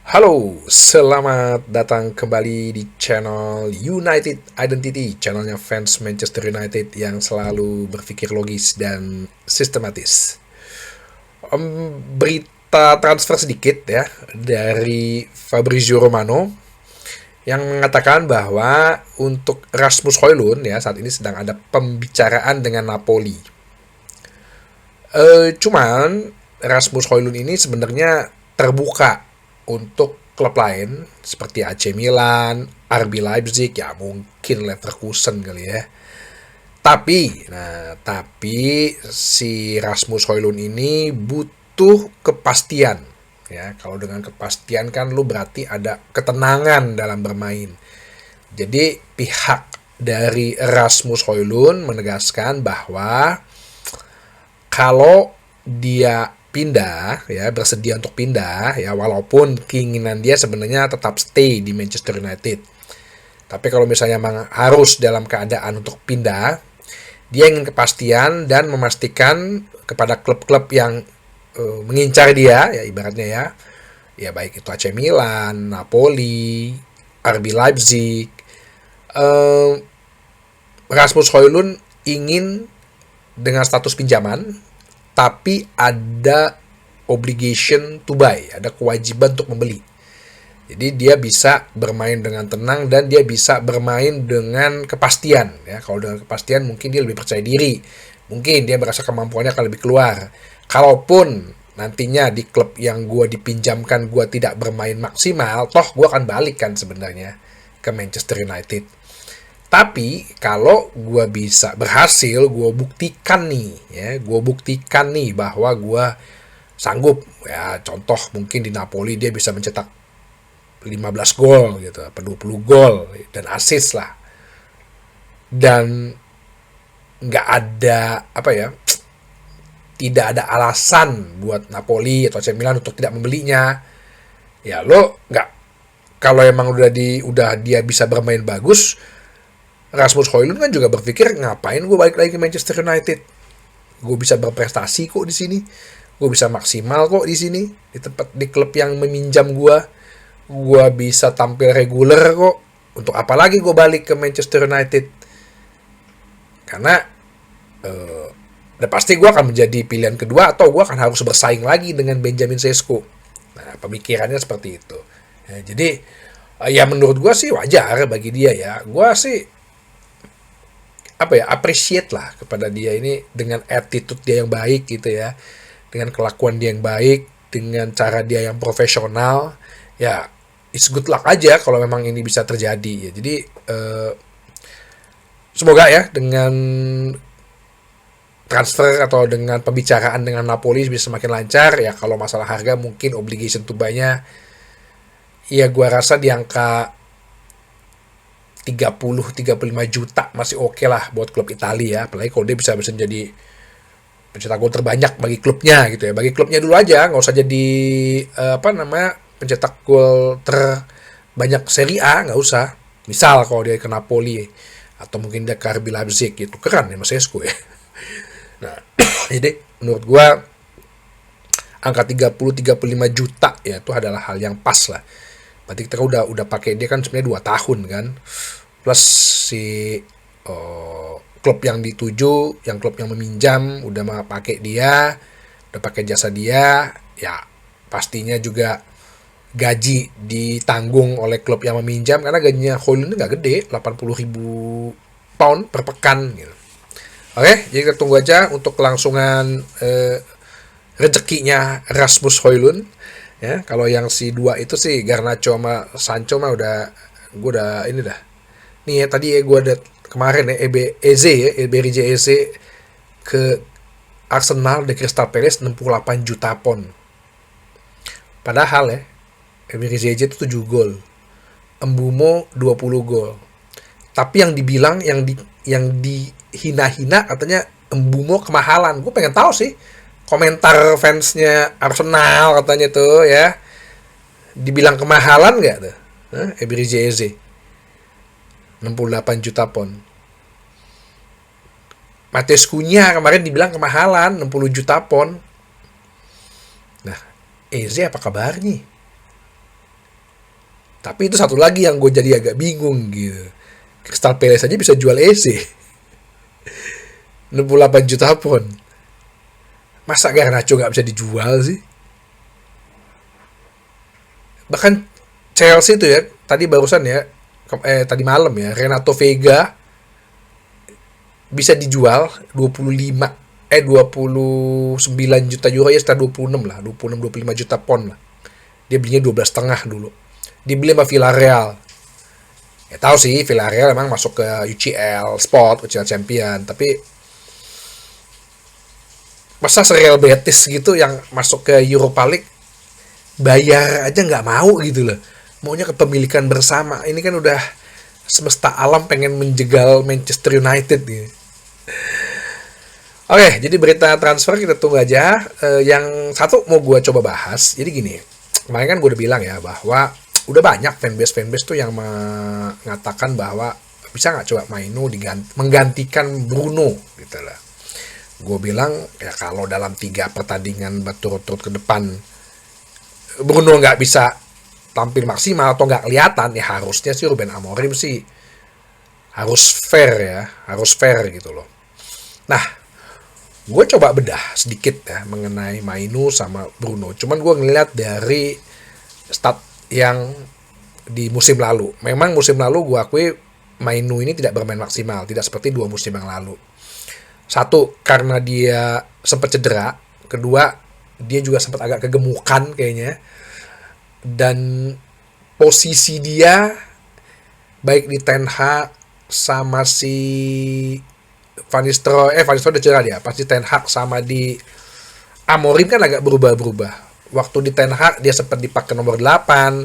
Halo, selamat datang kembali di channel United Identity, channelnya fans Manchester United yang selalu berpikir logis dan sistematis. Berita transfer sedikit ya dari Fabrizio Romano yang mengatakan bahwa untuk Rasmus Højlund ya saat ini sedang ada pembicaraan dengan Napoli. Cuman Rasmus Højlund ini sebenarnya terbuka untuk klub lain seperti AC Milan, RB Leipzig, ya mungkin Leverkusen kali ya. Tapi si Rasmus Højlund ini butuh kepastian. Ya, kalau dengan kepastian kan lu berarti ada ketenangan dalam bermain. Jadi pihak dari Rasmus Højlund menegaskan bahwa kalau dia pindah ya bersedia untuk pindah ya walaupun keinginan dia sebenarnya tetap stay di Manchester United, tapi kalau misalnya memang harus dalam keadaan untuk pindah, dia ingin kepastian dan memastikan kepada klub-klub yang mengincar dia ya ibaratnya ya baik itu AC Milan, Napoli, RB Leipzig, eh, Rasmus Højlund ingin dengan status pinjaman, tapi ada obligation to buy, ada kewajiban untuk membeli. Jadi dia bisa bermain dengan tenang dan dia bisa bermain dengan kepastian. Ya, kalau dengan kepastian mungkin dia lebih percaya diri, mungkin dia merasa kemampuannya akan lebih keluar. Kalaupun nantinya di klub yang gue dipinjamkan gue tidak bermain maksimal, toh gue akan balik kan sebenarnya ke Manchester United. Tapi kalau gue bisa berhasil, gue buktikan nih, ya, gue buktikan nih bahwa gue sanggup. Ya, contoh mungkin di Napoli dia bisa mencetak 15 gol gitu, apa 20 gol dan assist lah. Dan nggak ada apa ya, tidak ada alasan buat Napoli atau AC Milan untuk tidak membelinya. Ya lo nggak, kalau emang udah dia bisa bermain bagus, Rasmus Højlund kan juga berpikir ngapain gue balik lagi ke Manchester United. Gue bisa berprestasi kok di sini. Gue bisa maksimal kok di sini di tempat di klub yang meminjam gue. Gue bisa tampil reguler kok. Untuk apa lagi gue balik ke Manchester United? Karena udah pasti gue akan menjadi pilihan kedua atau gue akan harus bersaing lagi dengan Benjamin Sesko. Nah, pemikirannya seperti itu. Ya, jadi ya menurut gue sih wajar bagi dia ya. Gue sih apa ya appreciate lah kepada dia ini dengan attitude dia yang baik gitu ya, dengan kelakuan dia yang baik, dengan cara dia yang profesional ya. It's good luck aja kalau memang ini bisa terjadi ya. Jadi semoga ya dengan transfer atau dengan pembicaraan dengan Napoli bisa semakin lancar ya. Kalau masalah harga mungkin obligation to buy-nya ya gua rasa di angka 30-35 juta masih oke lah buat klub Italia ya. Apalagi kalau dia bisa jadi pencetak gol terbanyak bagi klubnya gitu ya. Bagi klubnya dulu aja, nggak usah jadi apa namanya pencetak gol terbanyak Serie A, nggak usah. Misal kalau dia ke Napoli atau mungkin dia ke RB Leipzig gitu, keren ya Mas Sesko ya. Nah, jadi menurut gua angka 30-35 juta ya itu adalah hal yang pas lah. Berarti kita udah pakai dia kan sebenarnya 2 tahun kan. Plus si klub yang dituju, yang klub yang meminjam udah pakai dia, udah pakai jasa dia, ya pastinya juga gaji ditanggung oleh klub yang meminjam karena gajinya Højlund nggak gede, 80.000 pound per pekan gitu. Oke, jadi kita tunggu aja untuk kelangsungan rezekinya Rasmus Højlund. Ya, kalau yang si dua itu sih Garnacho sama Sancho mah gue udah ini dah. Nih ya tadi ya gue ada kemarin ya Eze ya, Eberechi Eze ke Arsenal dari Crystal Palace 68 juta pound. Padahal ya Eberechi Eze itu 7 gol. Embumo 20 gol. Tapi yang dibilang yang dihina-hina katanya Embumo kemahalan. Gue pengen tahu sih komentar fansnya Arsenal katanya tuh ya, dibilang kemahalan nggak tuh Eberechi Eze 68 juta pound. Mateus Cunha kemarin dibilang kemahalan 60 juta pound. Nah, Eze apa kabarnya? Tapi itu satu lagi yang gue jadi agak bingung gitu. Crystal Palace aja bisa jual Eze 68 juta pun. Masa Garnacho nggak bisa dijual sih? Bahkan Chelsea itu ya, tadi barusan ya, tadi malam ya, Renato Vega bisa dijual 29 juta euro ya, sekitar 26 lah, 25 juta pon lah. Dia belinya 12,5 dulu. Dibeli sama Villarreal. Ya tahu sih Villarreal emang masuk ke UCL Sport, UCL Champion, tapi masa Real Betis gitu yang masuk ke Europa League bayar aja nggak mau gitu loh. Maunya kepemilikan bersama. Ini kan udah semesta alam pengen menjegal Manchester United gitu. Oke, jadi berita transfer kita tunggu aja. Yang satu mau gue coba bahas. Jadi gini, kemarin kan gue udah bilang ya bahwa udah banyak fanbase tuh yang mengatakan bahwa bisa nggak coba Mainu menggantikan Bruno gitu lah. Gue bilang ya kalau dalam 3 pertandingan berturut-turut ke depan Bruno nggak bisa tampil maksimal atau nggak kelihatan, ya harusnya sih Ruben Amorim sih harus fair gitu loh. Nah, gue coba bedah sedikit ya mengenai Mainu sama Bruno. Cuman gue ngeliat dari stat yang di musim lalu. Memang musim lalu gue akui Mainu ini tidak bermain maksimal, tidak seperti 2 musim yang lalu. Satu, karena dia sempat cedera. Kedua, dia juga sempat agak kegemukan kayaknya. Dan posisi dia baik di Ten Hag sama si Van Nistelrooy udah cedera dia. Pasti Ten Hag sama di Amorim kan agak berubah-berubah. Waktu di Ten Hag dia sempat dipakai nomor 8.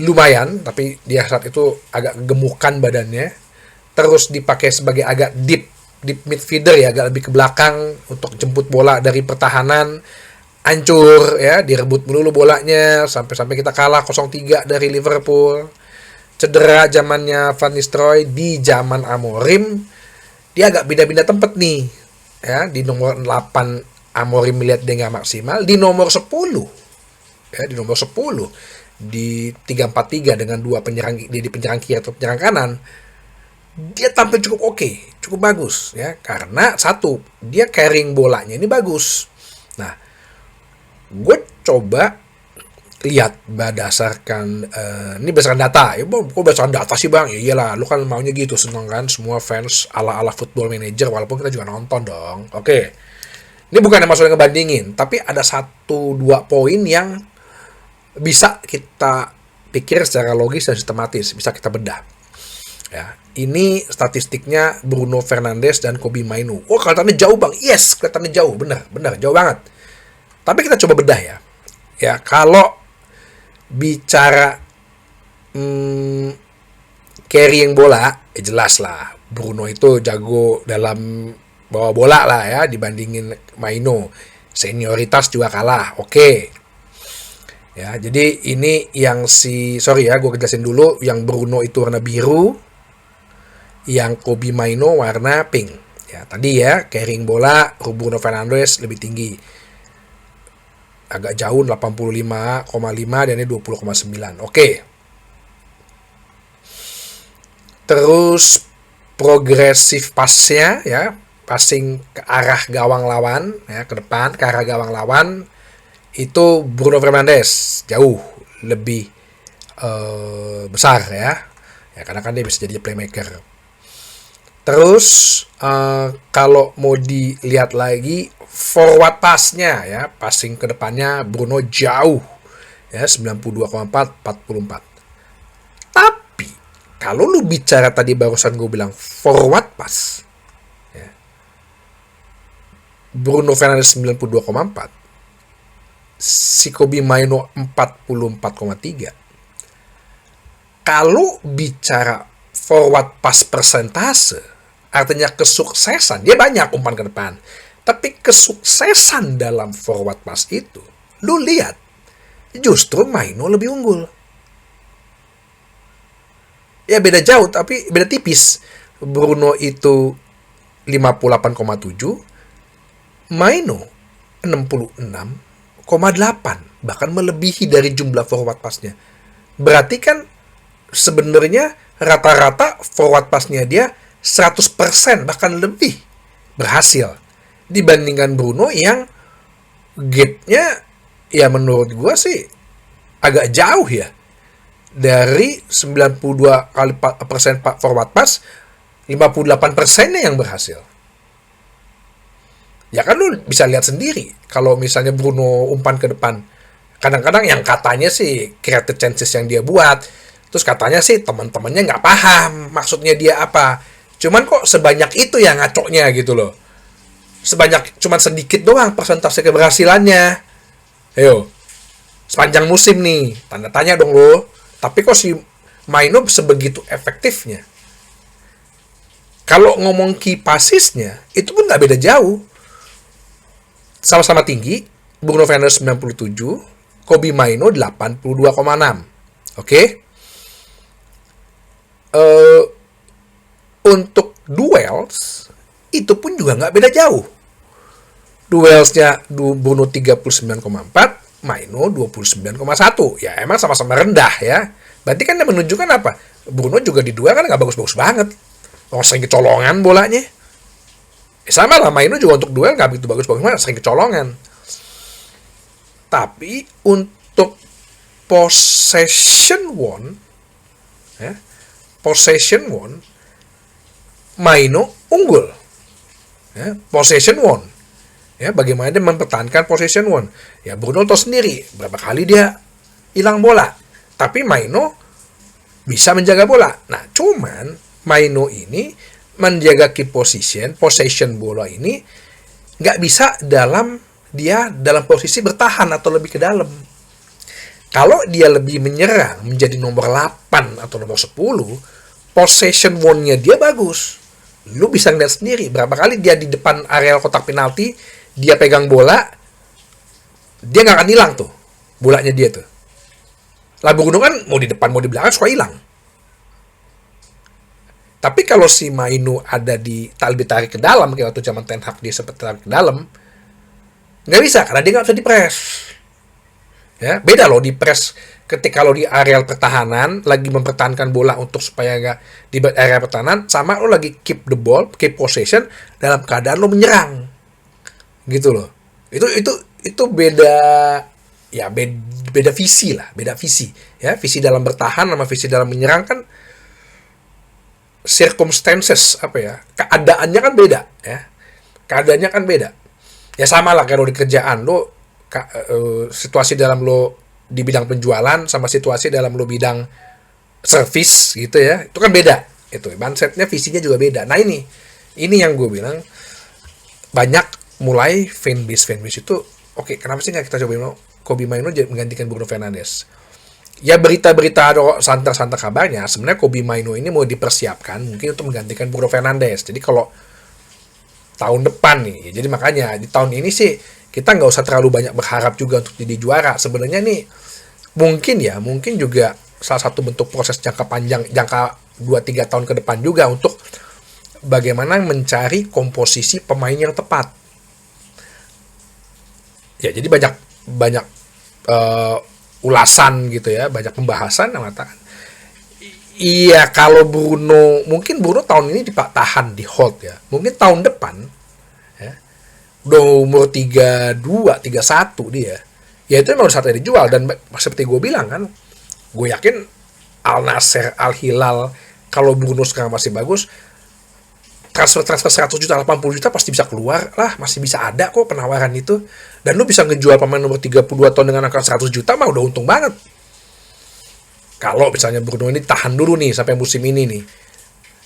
Lumayan, tapi dia saat itu agak gemukan badannya. Terus dipakai sebagai agak deep midfielder ya, agak lebih ke belakang untuk jemput bola dari pertahanan. Hancur ya, direbut melulu bolanya sampai kita kalah 0-3 dari Liverpool. Cedera zamannya Van Nistelrooy. Di zaman Amorim dia agak pindah-pindah tempat nih ya. Di nomor 8 Amorim melihat dia nggak maksimal. Di nomor 10 ya, di 3-4-3 dengan 2 penyerang, di penyerang kiri atau penyerang kanan, dia tampil cukup oke, cukup bagus ya, karena satu, dia carrying bolanya ini bagus. Nah, gue coba lihat berdasarkan ini berdasarkan data ya. Kok berdasarkan data sih bang? Ya iyalah, lu kan maunya gitu, seneng kan semua fans ala Football Manager, walaupun kita juga nonton dong. Oke, ini bukan masalah ngebandingin, tapi ada 1-2 poin yang bisa kita pikir secara logis dan sistematis, bisa kita bedah. Ya, ini statistiknya Bruno Fernandes dan Kobbie Mainoo. Oh, kelihatannya jauh bang. Yes, kelihatannya jauh, benar jauh banget. Tapi kita coba bedah ya. Ya, kalau bicara carrying bola, jelas lah Bruno itu jago dalam bawa bola lah ya dibandingin Mainoo. Senioritas juga kalah. Oke. Ya, jadi ini yang sorry ya, gue jelasin dulu. Yang Bruno itu warna biru, yang Kobbie Mainoo warna pink. Ya, tadi ya, carrying bola Bruno Fernandes lebih tinggi. Agak jauh 85,5 dan ini 20,9. Oke. Terus progresif pasnya ya, passing ke arah gawang lawan ya, ke depan ke arah gawang lawan itu Bruno Fernandes jauh lebih besar ya. Ya, karena kan dia bisa jadi playmaker. Terus kalau mau dilihat lagi forward pass-nya ya, passing ke depannya Bruno jauh ya, 92,4, 44. Tapi kalau lu bicara tadi barusan gue bilang forward pass ya, Bruno Fernandes 92,4, si Kobbie Mainoo 44,3. Kalau bicara forward pass persentase, artinya kesuksesan, dia banyak umpan ke depan. Tapi kesuksesan dalam forward pass itu, lu lihat, justru Mainoo lebih unggul. Ya beda jauh, tapi beda tipis. Bruno itu 58,7, Mainoo 66,8. bahkan melebihi dari jumlah forward pass-nya. Berarti kan sebenarnya rata-rata forward pass-nya dia 100% bahkan lebih berhasil dibandingkan Bruno yang gap-nya ya menurut gua sih agak jauh ya. Dari 92% forward pass, 58%-nya yang berhasil. Ya kan lu bisa lihat sendiri kalau misalnya Bruno umpan ke depan. Kadang-kadang yang katanya sih creative chances yang dia buat, terus katanya sih teman-temannya nggak paham maksudnya dia apa. Cuman kok sebanyak itu ya ngacoknya gitu loh. Cuman sedikit doang persentase keberhasilannya. Ayo, sepanjang musim nih, tanda tanya dong lo. Tapi kok si Maino sebegitu efektifnya? Kalau ngomong key passesnya, itu pun nggak beda jauh. Sama-sama tinggi, Bruno Fernandes 97, Kobbie Mainoo 82,6. Oke? Untuk duels, itu pun juga nggak beda jauh. Duelsnya Bruno 39,4, Mainoo 29,1. Ya emang sama-sama rendah ya. Berarti kan menunjukkan apa? Bruno juga di duel kan nggak bagus-bagus banget. Oh, sering kecolongan bolanya. Sama lah, Mainoo juga untuk duel nggak begitu bagus-bagus banget, sering kecolongan. Tapi untuk possession won, ya, Mainoo unggul. Ya, possession won. Ya, bagaimana dia mempertahankan possession won. Ya, Bruno tahu sendiri berapa kali dia hilang bola. Tapi Mainoo bisa menjaga bola. Nah, cuman Mainoo ini menjaga key possession bola ini nggak bisa dalam posisi bertahan atau lebih ke dalam. Kalau dia lebih menyerang menjadi nomor 8 atau nomor 10, possession won-nya dia bagus. Lu bisa ngeliat sendiri berapa kali dia di depan area kotak penalti, dia pegang bola, dia nggak akan hilang tuh bolanya dia tuh. Lah Bruno kan mau di depan mau di belakang suka hilang. Tapi kalau si Mainoo ada lebih tarik ke dalam, kayak waktu zaman Ten Hag dia sempat tarik ke dalam, nggak bisa karena dia nggak bisa dipres. Ya, beda loh di press ketika lo di area pertahanan lagi mempertahankan bola untuk supaya nggak di area pertahanan, sama lo lagi keep the ball, keep possession dalam keadaan lo menyerang, gitu loh. Itu beda ya, beda visi lah, beda visi ya, visi dalam bertahan sama visi dalam menyerang kan circumstances apa ya, keadaannya kan beda ya, keadaannya kan beda ya. Sama lah kalau di kerjaan lo situasi dalam lo di bidang penjualan sama situasi dalam lo bidang service gitu ya, itu kan beda. Itu mindsetnya, visinya juga beda. Nah ini yang gue bilang banyak mulai fanbase itu oke, kenapa sih nggak kita coba Kobbie Mainoo menggantikan Bruno Fernandes? Ya berita-berita atau santer-santer kabarnya sebenarnya Kobbie Mainoo ini mau dipersiapkan mungkin untuk menggantikan Bruno Fernandes. Jadi kalau tahun depan nih, jadi makanya di tahun ini sih kita nggak usah terlalu banyak berharap juga untuk jadi juara. Sebenarnya nih mungkin juga salah satu bentuk proses jangka panjang, jangka 2-3 tahun ke depan juga untuk bagaimana mencari komposisi pemain yang tepat. Ya jadi banyak ulasan gitu ya, banyak pembahasan yang mengatakan iya kalau mungkin Bruno tahun ini ditahan di hold ya, mungkin tahun depan ya, udah umur 32, 31 dia, ya itu memang saatnya dijual. Dan seperti gue bilang kan, gue yakin Al Nassr, Al Hilal, kalau Bruno sekarang masih bagus, transfer 100 juta, 80 juta pasti bisa keluar lah, masih bisa ada kok penawaran itu. Dan lu bisa ngejual pemain nomor 32 tahun dengan angka 100 juta mah udah untung banget. Kalau misalnya Bruno ini tahan dulu nih sampai musim ini nih,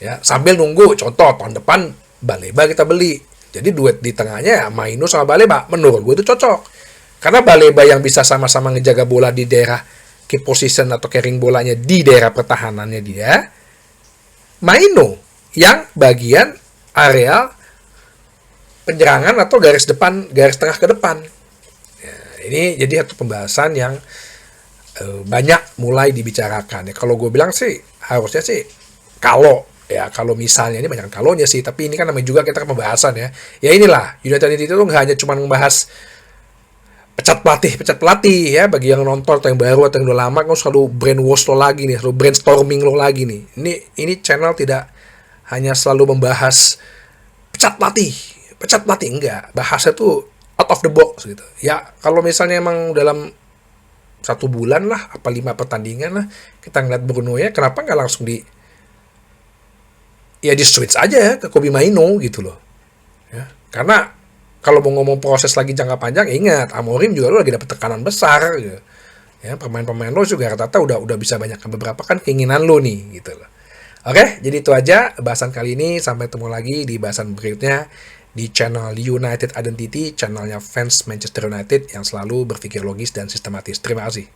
ya sambil nunggu contoh tahun depan Baleba kita beli. Jadi duet di tengahnya ya Mainoo sama Baleba, menurut gue itu cocok. Karena Baleba yang bisa sama-sama ngejaga bola di daerah keep position atau carrying bolanya di daerah pertahanannya dia, Mainoo yang bagian area penyerangan atau garis tengah ke depan. Ya, ini jadi satu pembahasan yang banyak mulai dibicarakan ya. Kalau gue bilang sih harusnya sih kalau misalnya, ini banyak kalonya sih, tapi ini kan namanya juga kita pembahasan ya. Ya inilah United itu nggak hanya cuma membahas pecat pelatih ya. Bagi yang nonton atau yang baru atau yang udah lama, kan selalu brainwash lo lagi nih, selalu brainstorming lo lagi nih. Ini channel tidak hanya selalu membahas pecat pelatih enggak, bahasnya tuh out of the box gitu ya. Kalau misalnya emang dalam 1 bulan lah, apa 5 pertandingan lah, kita ngeliat Bruno ya, kenapa nggak langsung di switch aja ya ke Kobe Maino gitu loh ya. Karena kalau mau ngomong proses lagi jangka panjang, ingat Amorim juga lo lagi dapet tekanan besar gitu. Ya, pemain-pemain lo juga rata-rata udah bisa banyak, beberapa kan keinginan lo nih gitu loh. Oke, jadi itu aja bahasan kali ini. Sampai ketemu lagi di bahasan berikutnya di channel United Identity, channelnya fans Manchester United yang selalu berpikir logis dan sistematis. Terima kasih.